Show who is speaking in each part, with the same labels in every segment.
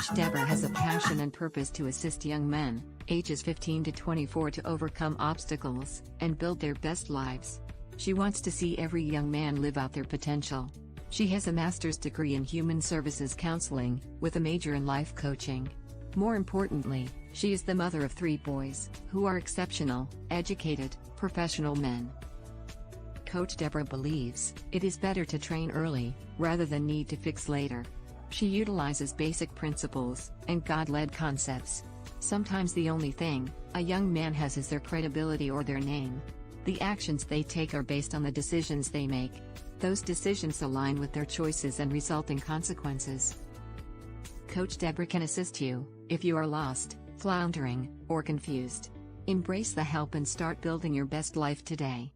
Speaker 1: Coach Deborah has a passion and purpose to assist young men, ages 15 to 24, to overcome obstacles and build their best lives. She wants to see every young man live out their potential. She has a master's degree in human services counseling, with a major in life coaching. More importantly, she is the mother of 3 boys, who are exceptional, educated, professional men. Coach Deborah believes it is better to train early, rather than need to fix later. She utilizes basic principles and God-led concepts. Sometimes the only thing a young man has is their credibility or their name. The actions they take are based on the decisions they make. Those decisions align with their choices and result in consequences. Coach Deborah can assist you if you are lost, floundering, or confused. Embrace the help and start building your best life today.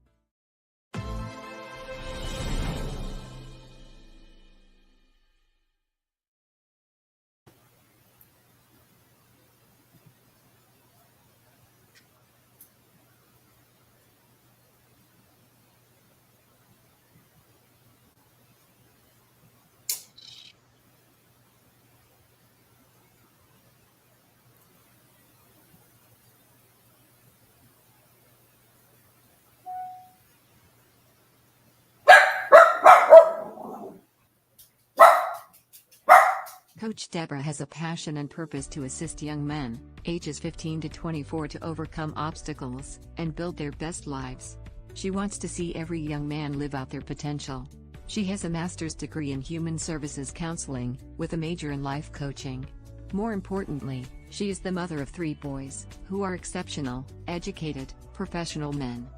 Speaker 1: Coach Deborah has a passion and purpose to assist young men, ages 15 to 24, to overcome obstacles and build their best lives. She wants to see every young man live out their potential. She has a master's degree in human services counseling, with a major in life coaching. More importantly, She is the mother of 3 boys, who are exceptional, educated, professional men.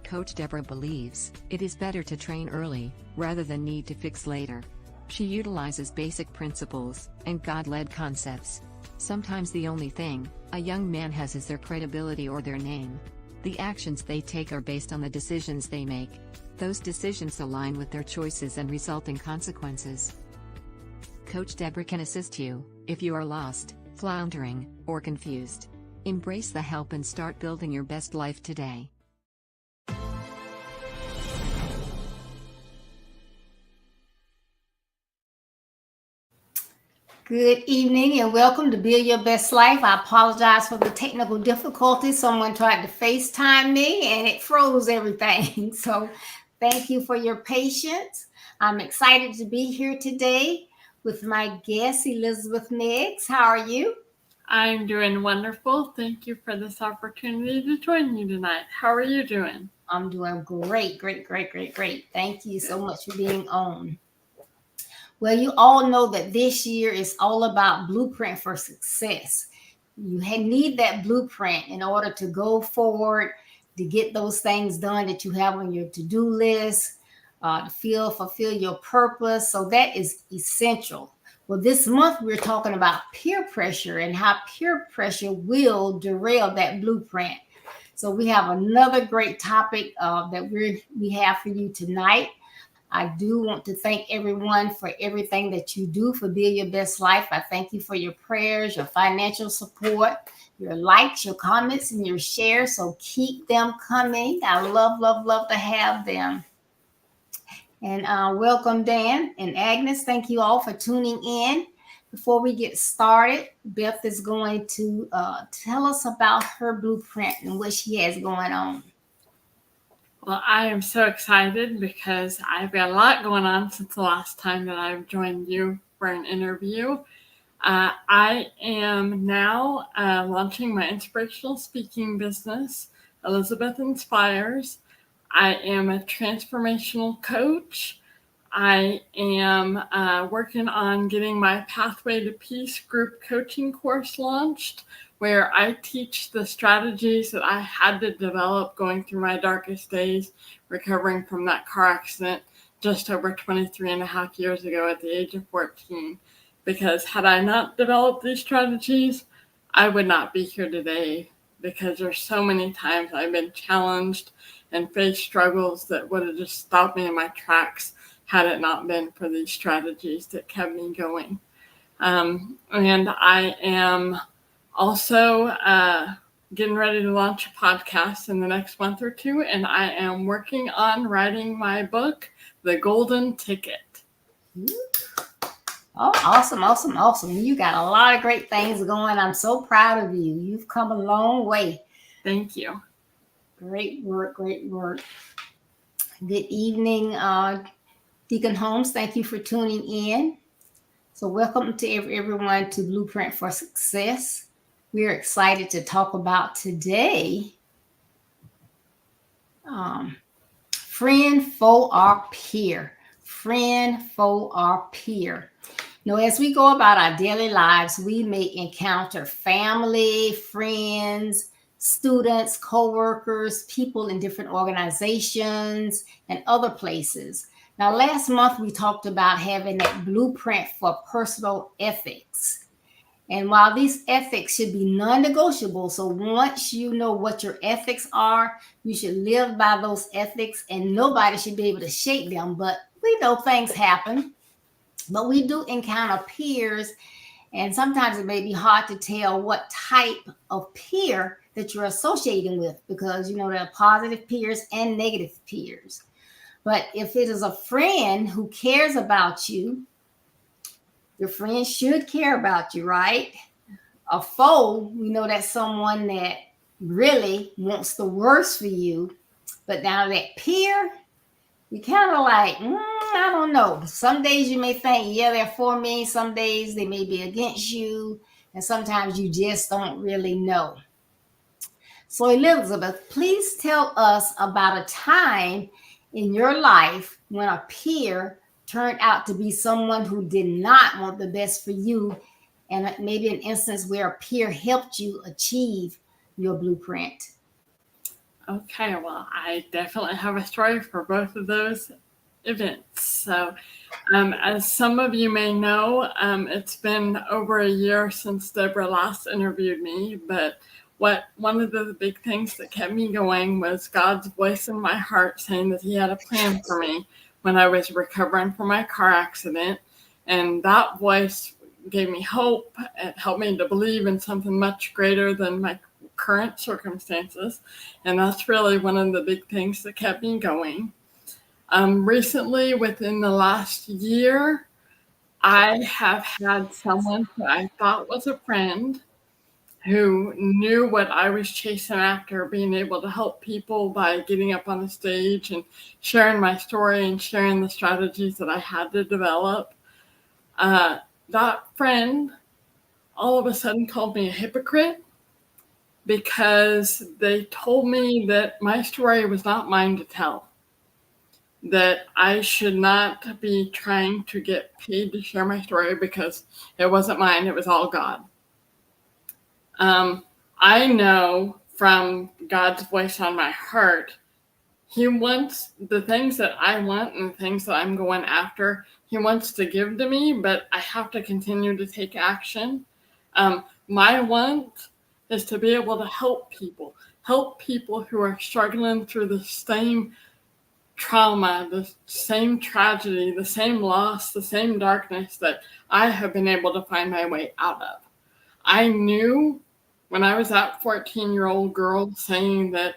Speaker 1: Coach Deborah believes it is better to train early, rather than need to fix later. She utilizes basic principles and God-led concepts. Sometimes the only thing a young man has is their credibility or their name. The actions they take are based on the decisions they make. Those decisions align with their choices and result in consequences. Coach Deborah can assist you if you are lost, floundering, or confused. Embrace the help and start building your best life today.
Speaker 2: Good evening and welcome to Build Your Best Life. I apologize for the technical difficulties. Someone tried to FaceTime me and it froze everything. So thank you for your patience. I'm excited to be here today with my guest, Elizabeth Meigs. How are you?
Speaker 3: I'm doing wonderful. Thank you for this opportunity to join you tonight. How are you doing?
Speaker 2: I'm doing great. Thank you so much for being on. Well, you all know that this year is all about blueprint for success. You need that blueprint in order to go forward, to get those things done that you have on your to-do list, to fulfill your purpose. So that is essential. Well, this month we're talking about peer pressure and how peer pressure will derail that blueprint. So we have another great topic that we have for you tonight. I do want to thank everyone for everything that you do for Build Your Best Life. I thank you for your prayers, your financial support, your likes, your comments, and your shares. So keep them coming. I love to have them. And welcome, Dan and Agnes. Thank you all for tuning in. Before we get started, Beth is going to tell us about her blueprint and what she has going on.
Speaker 3: Well, I am so excited because I've got a lot going on since the last time that I've joined you for an interview. I am now launching my inspirational speaking business, Elizabeth Inspires. I am a transformational coach. I am working on getting my Pathway to Peace group coaching course launched, where I teach the strategies that I had to develop going through my darkest days, recovering from that car accident just over 23 and a half years ago at the age of 14. Because had I not developed these strategies, I would not be here today, because there's so many times I've been challenged and faced struggles that would have just stopped me in my tracks had it not been for these strategies that kept me going. And I am also getting ready to launch a podcast in the next month or two, and I am working on writing my book, The Golden Ticket.
Speaker 2: Oh, awesome. You got a lot of great things going. I'm so proud of you. You've come a long way.
Speaker 3: Thank you.
Speaker 2: Great work. Good evening, Deacon Holmes. Thank you for tuning in. So welcome to everyone to Blueprint for Success. We're excited to talk about today friend, foe, or peer. Friend, foe, or peer. You know, as we go about our daily lives, we may encounter family, friends, students, co-workers, people in different organizations, and other places. Now, last month, we talked about having that blueprint for personal ethics. And while these ethics should be non-negotiable, so once you know what your ethics are, you should live by those ethics, and nobody should be able to shake them. But we know things happen, but we do encounter peers, and sometimes it may be hard to tell what type of peer that you're associating with, because, you know, there are positive peers and negative peers. But if it is a friend who cares about you, your friend should care about you, right? A foe, we know that's someone that really wants the worst for you. But now that peer, you kind of like, I don't know. Some days you may think, yeah, they're for me. Some days they may be against you. And sometimes you just don't really know. So Elizabeth, please tell us about a time in your life when a peer turned out to be someone who did not want the best for you, and maybe an instance where a peer helped you achieve your blueprint.
Speaker 3: Okay, well, I definitely have a story for both of those events. So, as some of you may know, it's been over a year since Deborah last interviewed me, but one of the big things that kept me going was God's voice in my heart saying that He had a plan for me when I was recovering from my car accident. And that voice gave me hope. It helped me to believe in something much greater than my current circumstances. And that's really one of the big things that kept me going. Recently, within the last year, I have had someone who I thought was a friend who knew what I was chasing after, being able to help people by getting up on the stage and sharing my story and sharing the strategies that I had to develop. That friend all of a sudden called me a hypocrite because they told me that my story was not mine to tell, that I should not be trying to get paid to share my story because it wasn't mine, it was all God. I know from God's voice on my heart, He wants the things that I want and the things that I'm going after. He wants to give to me, but I have to continue to take action. My want is to be able to help people who are struggling through the same trauma, the same tragedy, the same loss, the same darkness that I have been able to find my way out of. I knew when I was that 14-year-old girl saying that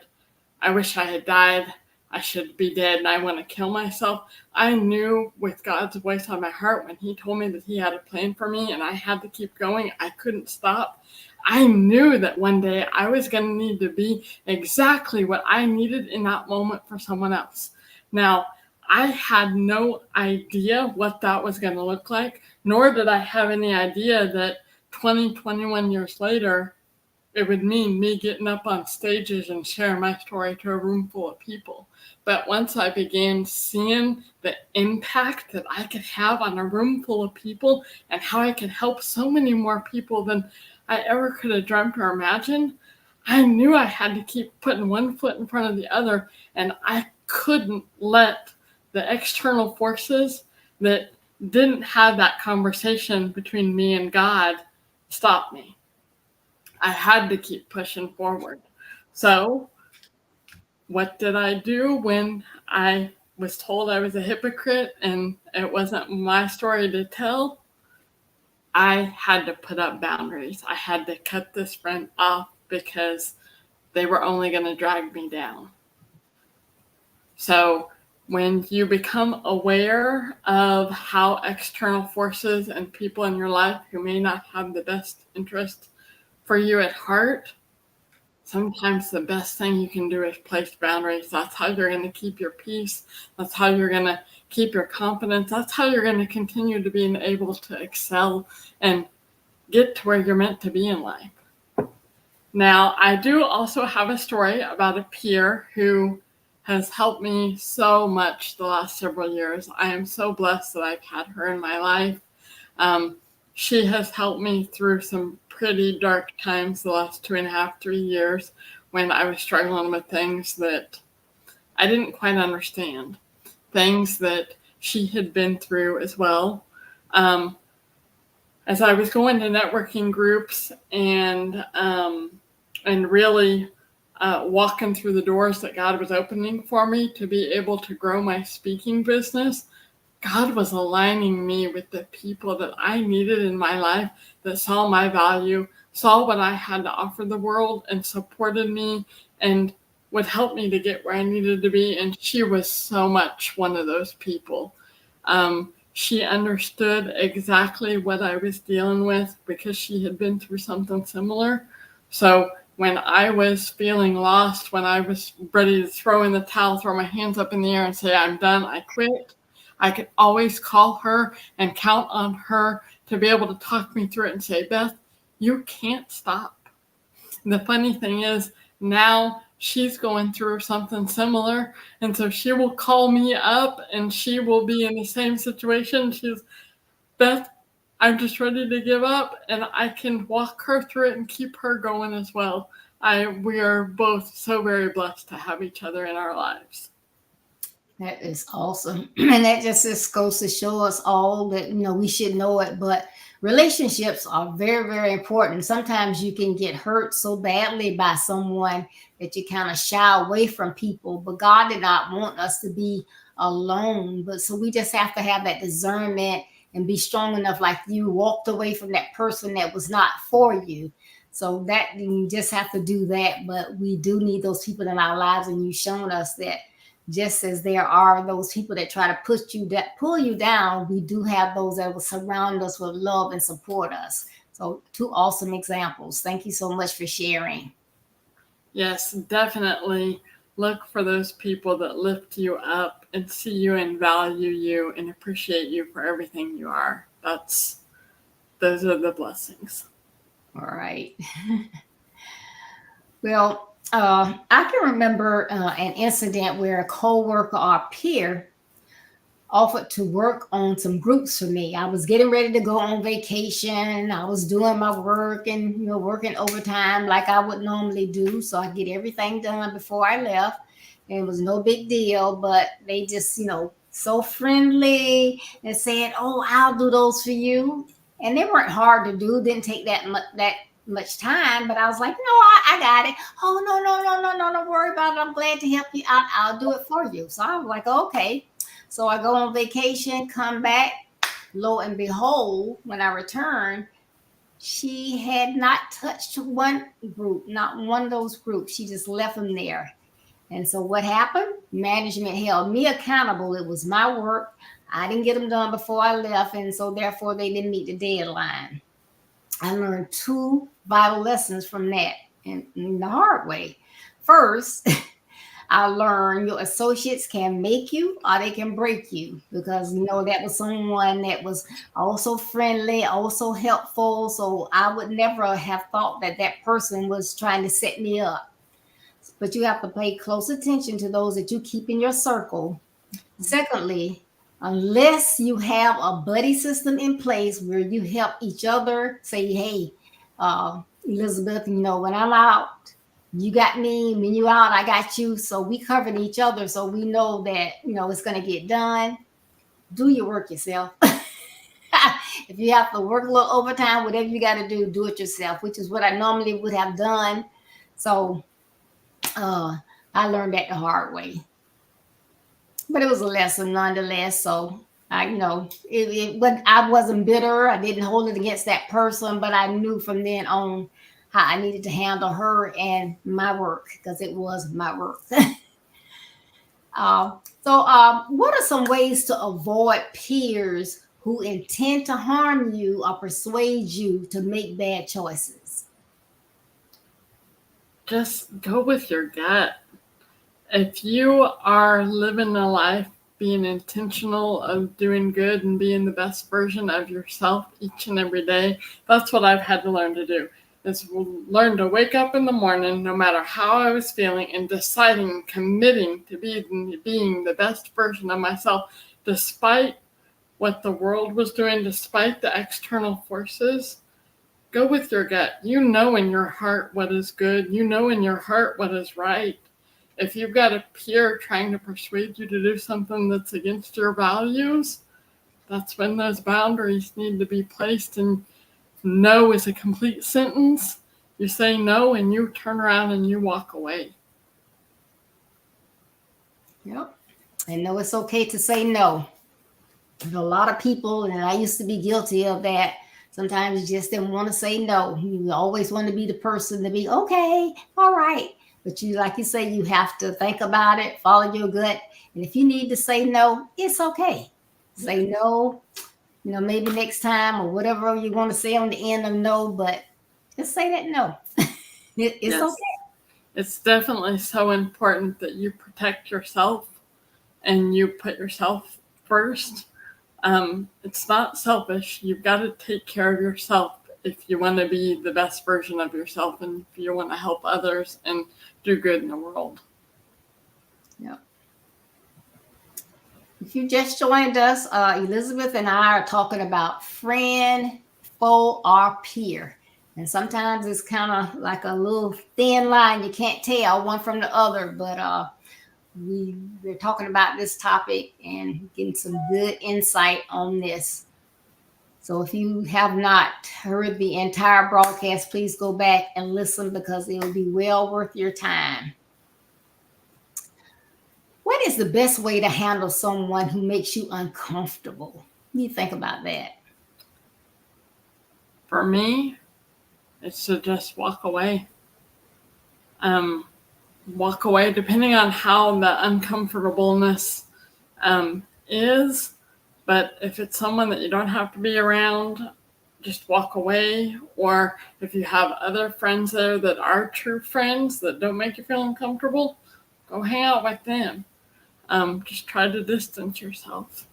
Speaker 3: I wish I had died, I should be dead, and I want to kill myself, I knew with God's voice on my heart when He told me that He had a plan for me and I had to keep going, I couldn't stop. I knew that one day I was going to need to be exactly what I needed in that moment for someone else. Now, I had no idea what that was going to look like, nor did I have any idea that 21 years later, it would mean me getting up on stages and sharing my story to a room full of people. But once I began seeing the impact that I could have on a room full of people and how I could help so many more people than I ever could have dreamt or imagined, I knew I had to keep putting one foot in front of the other, and I couldn't let the external forces that didn't have that conversation between me and God stop me. I had to keep pushing forward. So what did I do when I was told I was a hypocrite and it wasn't my story to tell? I had to put up boundaries. I had to cut this friend off because they were only going to drag me down. So when you become aware of how external forces and people in your life who may not have the best interest for you at heart, sometimes the best thing you can do is place boundaries. That's how you're going to keep your peace. That's how you're going to keep your confidence. That's how you're going to continue to be able to excel and get to where you're meant to be in life. Now, I do also have a story about a peer who has helped me so much the last several years. I am so blessed that I've had her in my life. She has helped me through some pretty dark times the last 2.5, 3 years when I was struggling with things that I didn't quite understand, things that she had been through as well. As I was going to networking groups and really walking through the doors that God was opening for me to be able to grow my speaking business, God was aligning me with the people that I needed in my life that saw my value, saw what I had to offer the world, and supported me and would help me to get where I needed to be. And she was so much one of those people. She understood exactly what I was dealing with because she had been through something similar. So when I was feeling lost, when I was ready to throw in the towel, throw my hands up in the air and say, I'm done, I quit, I could always call her and count on her to be able to talk me through it and say, Beth, you can't stop. The funny thing is now she's going through something similar. And so she will call me up and she will be in the same situation. She's, Beth, I'm just ready to give up, and I can walk her through it and keep her going as well. We are both so very blessed to have each other in our lives.
Speaker 2: That is awesome. And that just goes to show us all that, we should know it. But relationships are very, very important. Sometimes you can get hurt so badly by someone that you kind of shy away from people. But God did not want us to be alone. But so we just have to have that discernment and be strong enough, like you walked away from that person that was not for you. So that you just have to do that. But we do need those people in our lives. And you've shown us that just as there are those people that try to pull you down, we do have those that will surround us with love and support us. So 2 awesome examples. Thank you so much for sharing.
Speaker 3: Yes, definitely look for those people that lift you up and see you and value you and appreciate you for everything you are. Those are the blessings.
Speaker 2: All right. Well, I can remember an incident where a coworker or peer offered to work on some groups for me. I was getting ready to go on vacation. I was doing my work and working overtime like I would normally do. So I get everything done before I left. And it was no big deal, but they just, so friendly and said, "Oh, I'll do those for you." And they weren't hard to do. Didn't take that much time, but I was like, "No, I got it." "Oh, no, don't worry about it. I'm glad to help you out. I'll do it for you." So I was like, "Okay." So I go on vacation, come back, lo and behold, when I return, she had not touched one group, not one of those groups. She just left them there. And so what happened? Management held me accountable. It was my work. I didn't get them done before I left, and so therefore they didn't meet the deadline. I learned 2 vital lessons from that in the hard way. First, I learned your associates can make you or they can break you, because that was someone that was also friendly, also helpful. So I would never have thought that person was trying to set me up. But you have to pay close attention to those that you keep in your circle. Secondly, unless you have a buddy system in place where you help each other, say, "Hey, Elizabeth, when I'm out, you got me. When you out, I got you." So we covered each other. So we know that, it's going to get done. Do your work yourself. If you have to work a little overtime, whatever you got to do it yourself, which is what I normally would have done. So I learned that the hard way. But it was a lesson nonetheless. So I wasn't bitter. I didn't hold it against that person, but I knew from then on how I needed to handle her and my work, because it was my work. What are some ways to avoid peers who intend to harm you or persuade you to make bad choices?
Speaker 3: Just go with your gut. If you are living a life being intentional of doing good and being the best version of yourself each and every day, that's what I've had to learn to do, is learn to wake up in the morning, no matter how I was feeling, and deciding, committing to being the best version of myself, despite what the world was doing, despite the external forces. Go with your gut. You know in your heart what is good. You know in your heart what is right. If you've got a peer trying to persuade you to do something that's against your values, that's when those boundaries need to be placed. And no is a complete sentence. You say no and you turn around and you walk away.
Speaker 2: Yep. And no, it's okay to say no. There's a lot of people, and I used to be guilty of that. Sometimes you just didn't want to say no. You always want to be the person to be, "Okay, all right." But like you say, you have to think about it, follow your gut. And if you need to say no, it's okay. Say no, maybe next time or whatever you want to say on the end of no, but just say that no. It's okay.
Speaker 3: It's definitely so important that you protect yourself and you put yourself first. It's not selfish. You've got to take care of yourself if you want to be the best version of yourself and if you want to help others and do good in the world.
Speaker 2: Yeah. if you just joined us, Elizabeth and I are talking about friend, foe, or peer. And sometimes it's kind of like a little thin line. You can't tell one from the other, but we're talking about this topic and getting some good insight on this. So if you have not heard the entire broadcast, please go back and listen because it will be well worth your time. What is the best way to handle someone who makes you uncomfortable? You think about that.
Speaker 3: For me, it's to just walk away. Walk away depending on how the uncomfortableness is. But if it's someone that you don't have to be around, just walk away. Or if you have other friends there that are true friends that don't make you feel uncomfortable, go hang out with them. Just try to distance yourself.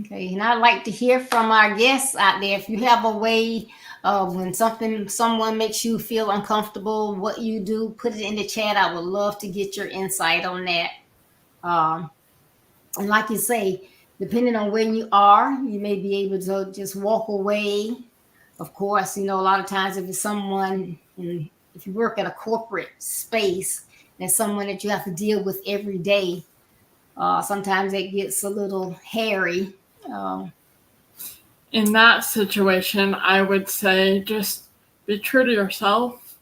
Speaker 2: Okay, and I'd like to hear from our guests out there. If you have a way of when someone makes you feel uncomfortable, what you do, put it in the chat. I would love to get your insight on that. And like you say, depending on where you are, you may be able to just walk away. Of course, a lot of times if it's someone, if you work at a corporate space, there's someone that you have to deal with every day. Sometimes it gets a little hairy.
Speaker 3: In that situation, I would say just be true to yourself.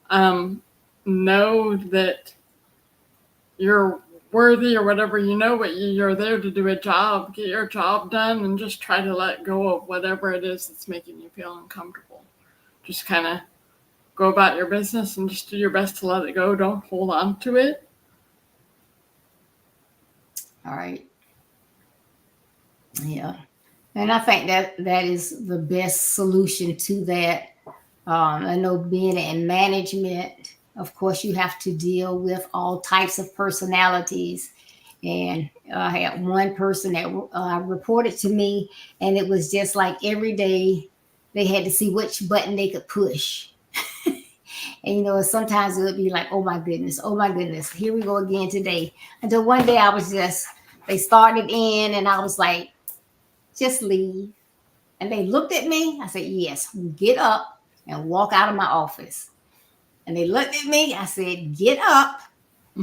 Speaker 3: Know that you're worthy or whatever, but you're there to do a job. Get your job done and just try to let go of whatever it is that's making you feel uncomfortable. Just kind of go about your business and just do your best to let it go. Don't hold on to it.
Speaker 2: All right. Yeah. And I think that is the best solution to that. I know being in management, of course, you have to deal with all types of personalities. And I had one person that reported to me, and it was just like every day they had to see which button they could push. And, sometimes it would be like, oh my goodness, here we go again today. Until one day they started in and I was like, just leave. And they looked at me. I said, yes, get up and walk out of my office. And they looked at me. I said, get up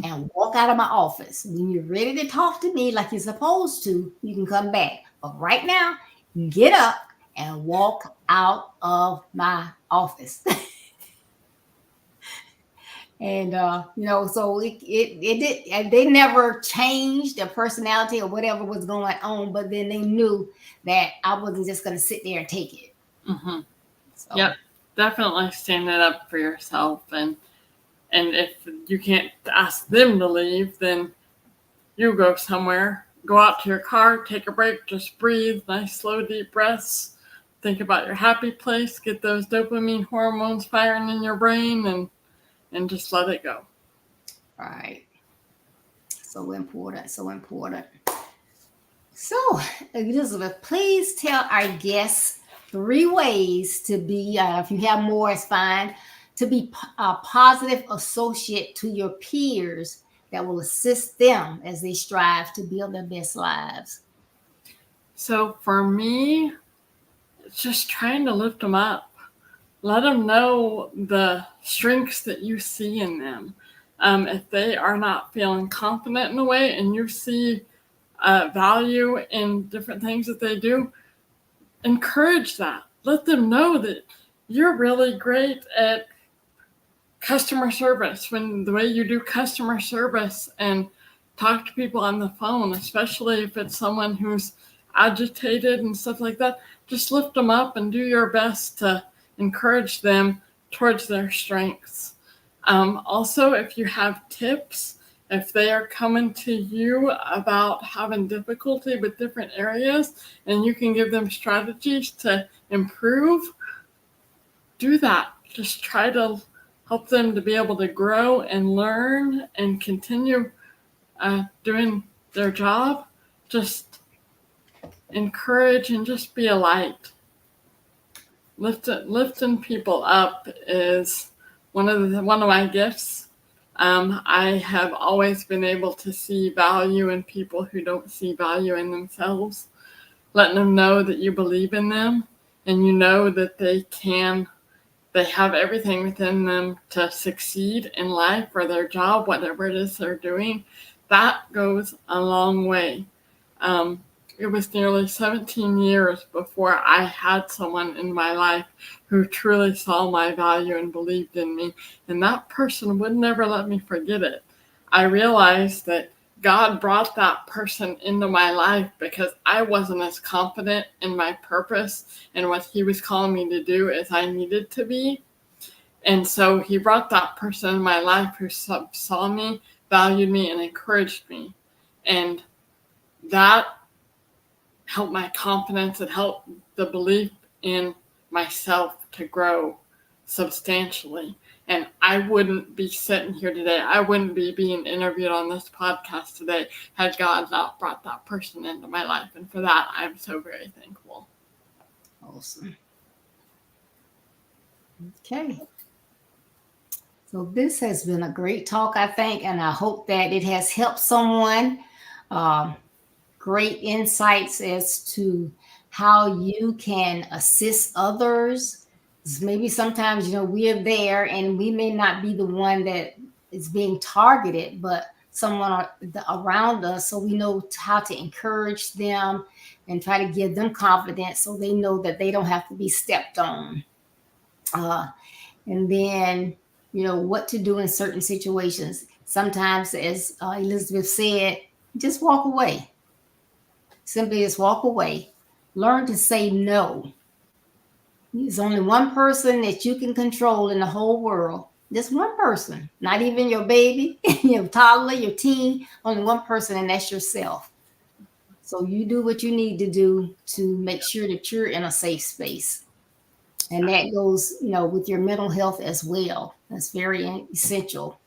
Speaker 2: and walk out of my office. When you're ready to talk to me like you're supposed to, you can come back. But right now, get up and walk out of my office. And, so it did, and they never changed their personality or whatever was going on, but then they knew that I wasn't just going to sit there and take it.
Speaker 3: Mm-hmm. So. Yep. Definitely stand it up for yourself. And if you can't ask them to leave, then you go somewhere, go out to your car, take a break, just breathe, nice, slow, deep breaths. Think about your happy place, get those dopamine hormones firing in your brain and just let it go.
Speaker 2: Right. So important. So, Elizabeth, please tell our guests 3 ways to be, if you have more, it's fine, to be a positive associate to your peers that will assist them as they strive to build their best lives.
Speaker 3: So for me, it's just trying to lift them up. Let them know the strengths that you see in them. If they are not feeling confident in a way and you see value in different things that they do, encourage that. Let them know that you're really great at customer service, when the way you do customer service and talk to people on the phone, especially if it's someone who's agitated and stuff like that, just lift them up and do your best to encourage them towards their strengths. Also, if you have tips, if they are coming to you about having difficulty with different areas and you can give them strategies to improve, do that. Just try to help them to be able to grow and learn and continue doing their job. Just encourage and just be a light. Lifting people up is one of my gifts. I have always been able to see value in people who don't see value in themselves, letting them know that you believe in them and you know that they have everything within them to succeed in life or their job, whatever it is they're doing. That goes a long way. It was nearly 17 years before I had someone in my life who truly saw my value and believed in me. And that person would never let me forget it. I realized that God brought that person into my life because I wasn't as confident in my purpose and what he was calling me to do as I needed to be. And so he brought that person in my life who saw me, valued me, and encouraged me. And that helped my confidence. It helped the belief in myself to grow substantially. And I wouldn't be sitting here today. I wouldn't be being interviewed on this podcast today had God not brought that person into my life. And for that, I'm so very thankful.
Speaker 2: Awesome. Okay. So this has been a great talk, I think, and I hope that it has helped someone. Great insights as to how you can assist others. Maybe sometimes, we are there and we may not be the one that is being targeted, but someone around us. So we know how to encourage them and try to give them confidence so they know that they don't have to be stepped on. And then, what to do in certain situations. Sometimes, as Elizabeth said, just walk away. Simply just walk away. Learn to say no. There's only one person that you can control in the whole world. Just one person. Not even your baby, your toddler, your teen. Only one person, and that's yourself. So you do what you need to do to make sure that you're in a safe space. And that goes, with your mental health as well. That's very essential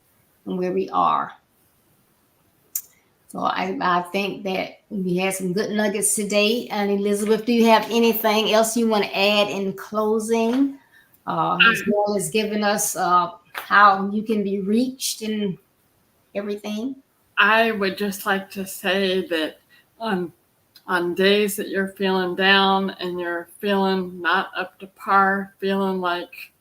Speaker 2: in where we are. So I think that we had some good nuggets today. And Elizabeth, do you have anything else you want to add in closing? As well as giving us how you can be reached and everything?
Speaker 3: I would just like to say that on days that you're feeling down and you're feeling not up to par, feeling like,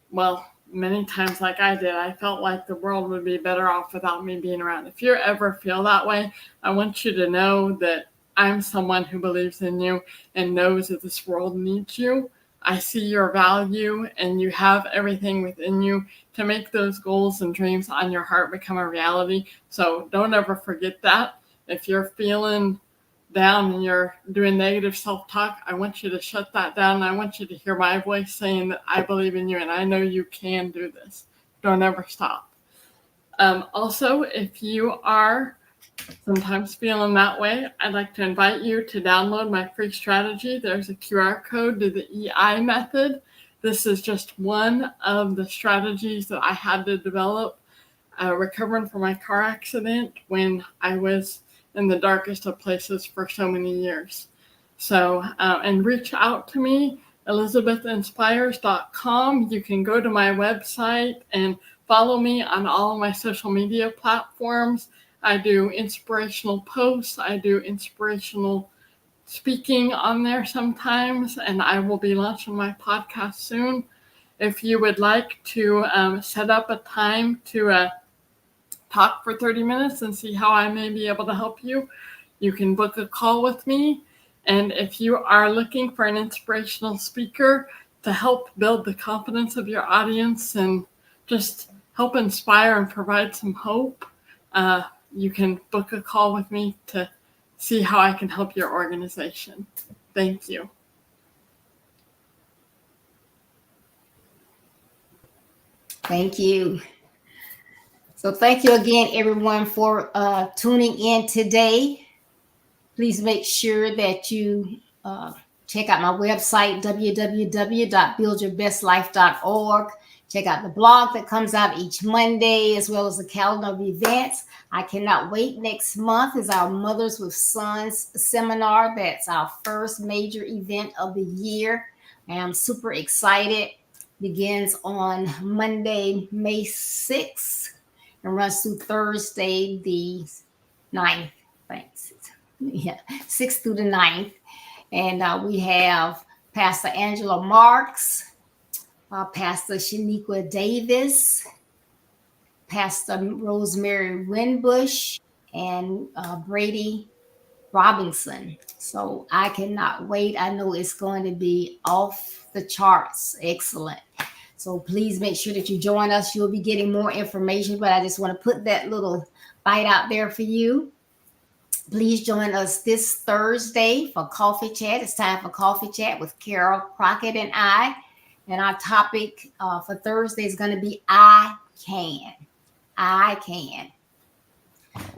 Speaker 3: well, many times like I did, I felt like the world would be better off without me being around. If you ever feel that way, I want you to know that I'm someone who believes in you and knows that this world needs you. I see your value and you have everything within you to make those goals and dreams on your heart become a reality. So don't ever forget that. If you're feeling down and you're doing negative self-talk, I want you to shut that down. I want you to hear my voice saying that I believe in you and I know you can do this. Don't ever stop. Also, if you are sometimes feeling that way, I'd like to invite you to download my free strategy. There's a QR code to the EI method. This is just one of the strategies that I had to develop recovering from my car accident when I was in the darkest of places for so many years. So, and reach out to me, elizabethinspires.com. You can go to my website and follow me on all of my social media platforms. I do inspirational posts. I do inspirational speaking on there sometimes, and I will be launching my podcast soon. If you would like to set up a time to talk for 30 minutes and see how I may be able to help you, you can book a call with me. And if you are looking for an inspirational speaker to help build the confidence of your audience and just help inspire and provide some hope, you can book a call with me to see how I can help your organization. Thank you.
Speaker 2: Thank you. So thank you again, everyone, for tuning in today. Please make sure that you check out my website, www.buildyourbestlife.org. Check out the blog that comes out each Monday, as well as the calendar of events. I cannot wait. Next month is our Mothers with Sons seminar. That's our first major event of the year. I am super excited. begins on Monday, May 6th, and runs through Thursday, the 9th. Thanks. Yeah, 6th through the 9th. And we have Pastor Angela Marks, Pastor Shaniqua Davis, Pastor Rosemary Winbush, and Brady Robinson. So I cannot wait. I know it's going to be off the charts. Excellent. So please make sure that you join us. You'll be getting more information, but I just want to put that little bite out there for you. Please join us this Thursday for Coffee Chat. It's time for Coffee Chat with Carol Crockett and I. And our topic for Thursday is going to be I Can. I Can.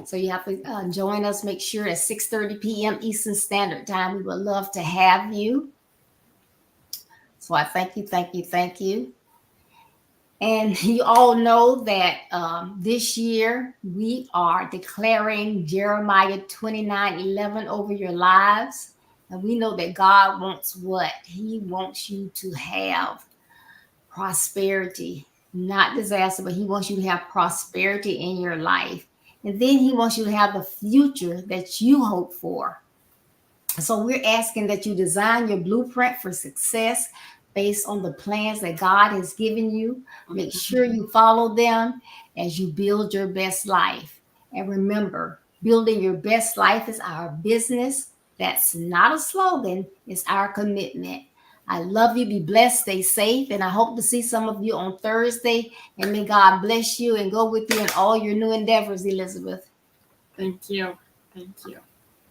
Speaker 2: So you have to join us. Make sure at 6:30 p.m. Eastern Standard Time. We would love to have you. So I thank you. And you all know that this year we are declaring Jeremiah 29:11 over your lives. And we know that God wants what? He wants you to have prosperity, not disaster, but he wants you to have prosperity in your life. And then he wants you to have the future that you hope for. So we're asking that you design your blueprint for success based on the plans that God has given you. Make sure you follow them as you build your best life. And remember, building your best life is our business. That's not a slogan, it's our commitment. I love you. Be blessed. Stay safe. And I hope to see some of you on Thursday. And may God bless you and go with you in all your new endeavors, Elizabeth.
Speaker 3: Thank you. Thank you.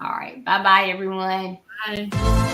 Speaker 2: All right. Bye-bye, everyone.
Speaker 3: Bye.